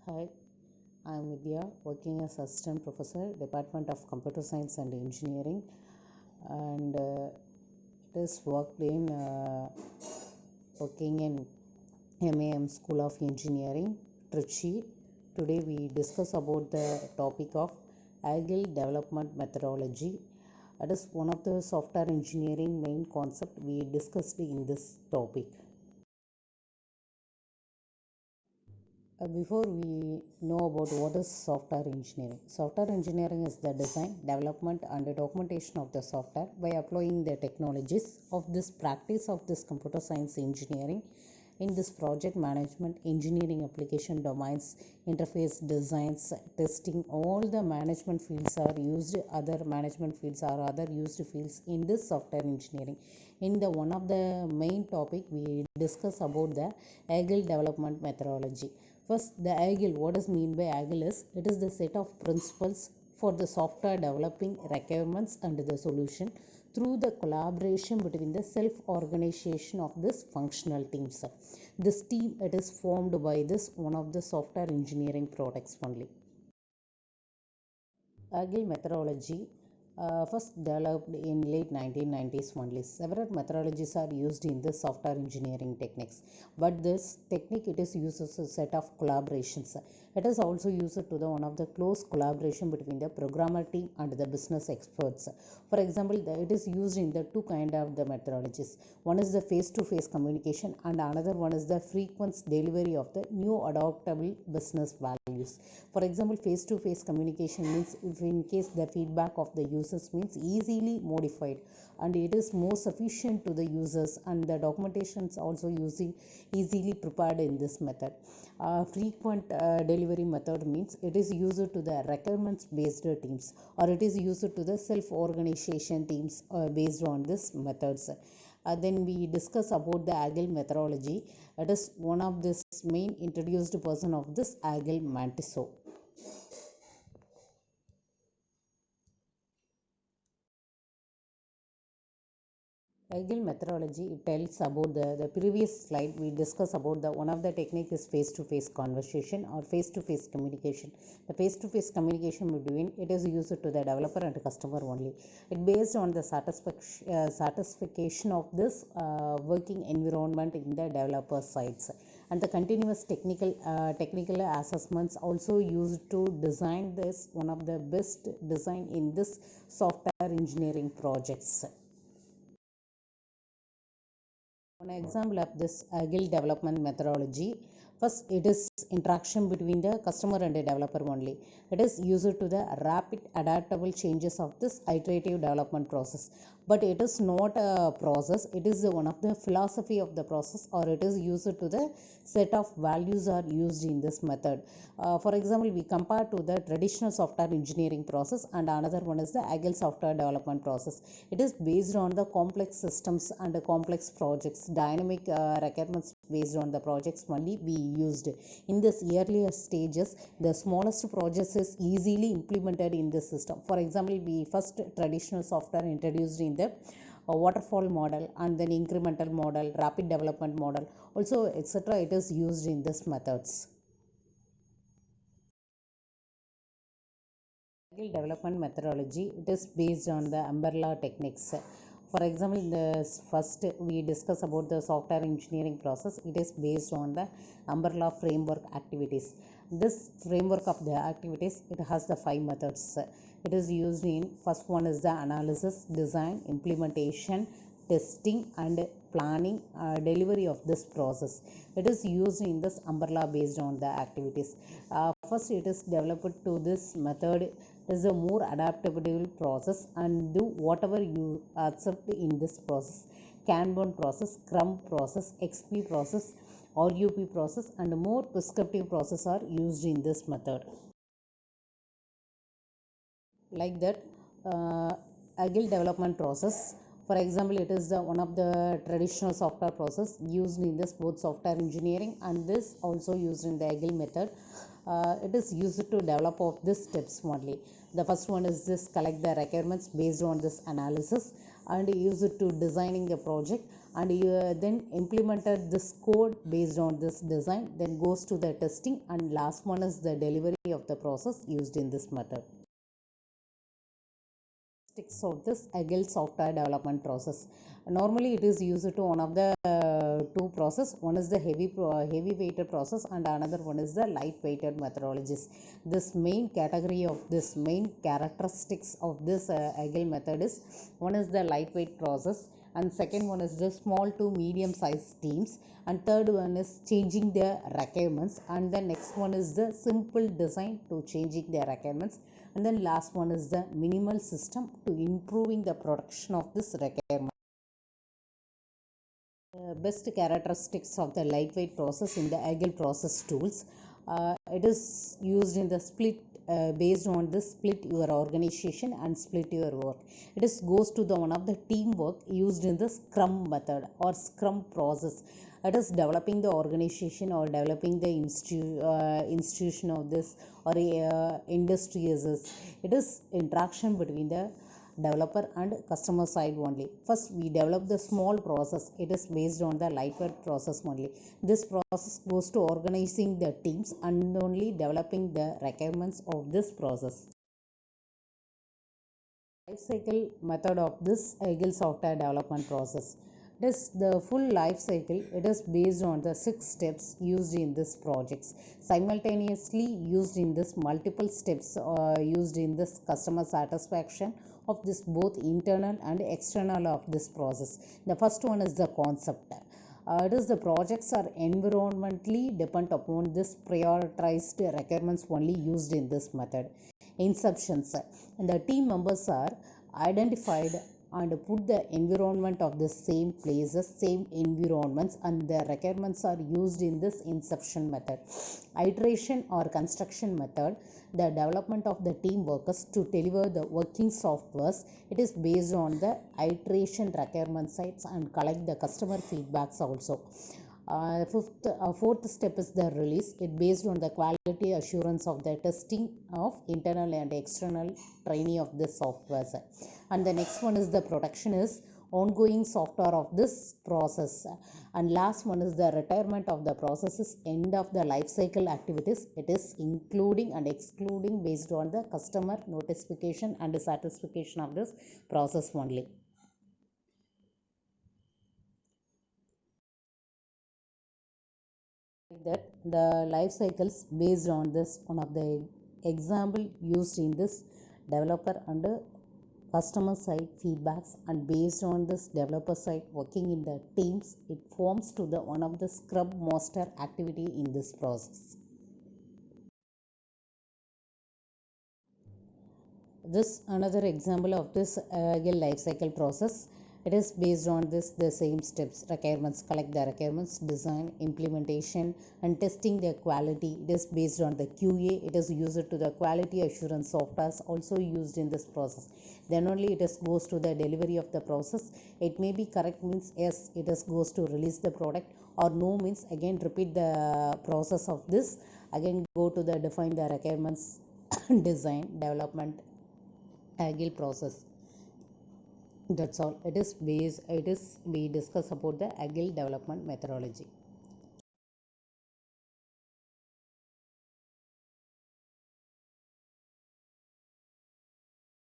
Hi, I'm Vidya, working as Assistant Professor, Department of Computer Science and Engineering, and it is working in MAM School of Engineering, Trichy. Today we discuss about the topic of Agile Development Methodology. It is one of the software engineering main concept we discussed in this topic. Before we know about what is software engineering is the design, development, and the documentation of the software by applying the technologies of this practice of this computer science engineering in this project management, engineering application domains, interface designs, testing. All the management fields are used. Other management fields are other used fields in this software engineering. In the one of the main topic, we discuss about the Agile development methodology. First, the Agile. What is mean by Agile is it is the set of principles for the software developing requirements and the solution through the collaboration between the self-organization of this functional teams. This team it is formed by this one of the software engineering products only. Agile methodology first developed in late 1990s only. Several methodologies are used in the software engineering techniques, but this technique it is used as a set of collaborations. It is also used to the one of the close collaboration between the programmer team and the business experts. For example, it is used in the two kind of the methodologies. One is the face-to-face communication, and another one is the frequent delivery of the new adoptable business values. For example, face-to-face communication means if in case the feedback of the users means easily modified and it is more sufficient to the users, and the documentations also using easily prepared in this method. Frequent delivery method means it is used to the requirements based teams, or it is used to the self organization teams based on this methods. Then we discuss about the Agile methodology. It is one of this main introduced person of this Agile Mantiso. Agile methodology it tells about the previous slide we discussed about the one of the technique is face-to-face conversation or face-to-face communication. The face-to-face communication between it is used to the developer and customer only. It based on the satisfaction of this working environment in the developer sides, and the continuous technical assessments also used to design this one of the best design in this software engineering projects. One example of this Agile development methodology. First, it is interaction between the customer and the developer only. It is used to the rapid adaptable changes of this iterative development process. But it is not a process. It is one of the philosophy of the process, or it is used to the set of values are used in this method. For example, we compare to the traditional software engineering process, and another one is the Agile software development process. It is based on the complex systems and the complex projects, dynamic requirements based on the projects only we used. In this earlier stages, the smallest projects is easily implemented in the system. For example, we first traditional software introduced in the waterfall model, and then incremental model, rapid development model, also etc. It is used in this methods. Agile development methodology it is based on the umbrella techniques. For example, in the first we discuss about the software engineering process. It is based on the umbrella framework activities. This framework of the activities it has the 5 methods. It is used in first one is the analysis, design, implementation, testing, and planning delivery of this process. It is used in this umbrella based on the activities. First, it is developed to this method is a more adaptable process and do whatever you accept in this process. Kanban process, Scrum process, XP process, RUP process, and more prescriptive process are used in this method. Like that, Agile development process. For example, it is one of the traditional software process used in this both software engineering, and this also used in the Agile method. It is used to develop of these steps only. The first one is this collect the requirements based on this analysis, and use it to designing the project, and you then implemented this code based on this design, then goes to the testing, and last one is the delivery of the process used in this method. Of this agile software development process. Normally it is used to one of the two process. One is the heavy weighted process and another one is the light weighted methodologies. This main category of this main characteristics of this agile method is, one is the lightweight process, and second one is the small to medium sized teams, and third one is changing their requirements, and the next one is the simple design to changing their requirements, and then last one is the minimal system to improving the production of this requirement. Best characteristics of the lightweight process in the agile process tools. It is used in the split based on the split your organization and split your work. It is goes to the one of the teamwork used in the scrum method or scrum process. It is developing the organization or developing the institution of this or industry uses. It is interaction between the developer and customer side only. First we develop the small process. It is based on the lightweight process only. This process goes to organizing the teams and only developing the requirements of this process. Life cycle method of this agile software development process. It is the full life cycle. It is based on the 6 steps used in this projects, simultaneously used in this multiple steps used in this customer satisfaction of this both internal and external of this process. The first one is the concept. It is the projects are environmentally depend upon this prioritized requirements only used in this method. Inceptions. The team members are identified and put the environment of the same places, same environments, and the requirements are used in this inception method. Iteration or construction method, the development of the team workers to deliver the working softwares. It is based on the iteration requirement sites and collect the customer feedbacks also. Fourth step is the release. It based on the quality assurance of the testing of internal and external training of the software. And the next one is the production is ongoing software of this process. And last one is the retirement of the processes, end of the life cycle activities. It is including and excluding based on the customer notification and satisfaction of this process only. That the life cycles based on this one of the example used in this developer and customer side feedbacks, and based on this developer side working in the teams, it forms to the one of the scrum master activity in this process. This another example of this agile life cycle process. It is based on this the same steps: requirements, collect the requirements, design, implementation, and testing their quality. It is based on the QA. It is used to the quality assurance software also used in this process. Then only it is goes to the delivery of the process. It may be correct means yes, it is goes to release the product, or no means again repeat the process of this, again go to the define the requirements design, development, agile process. That's all. It is we discuss about the agile development methodology.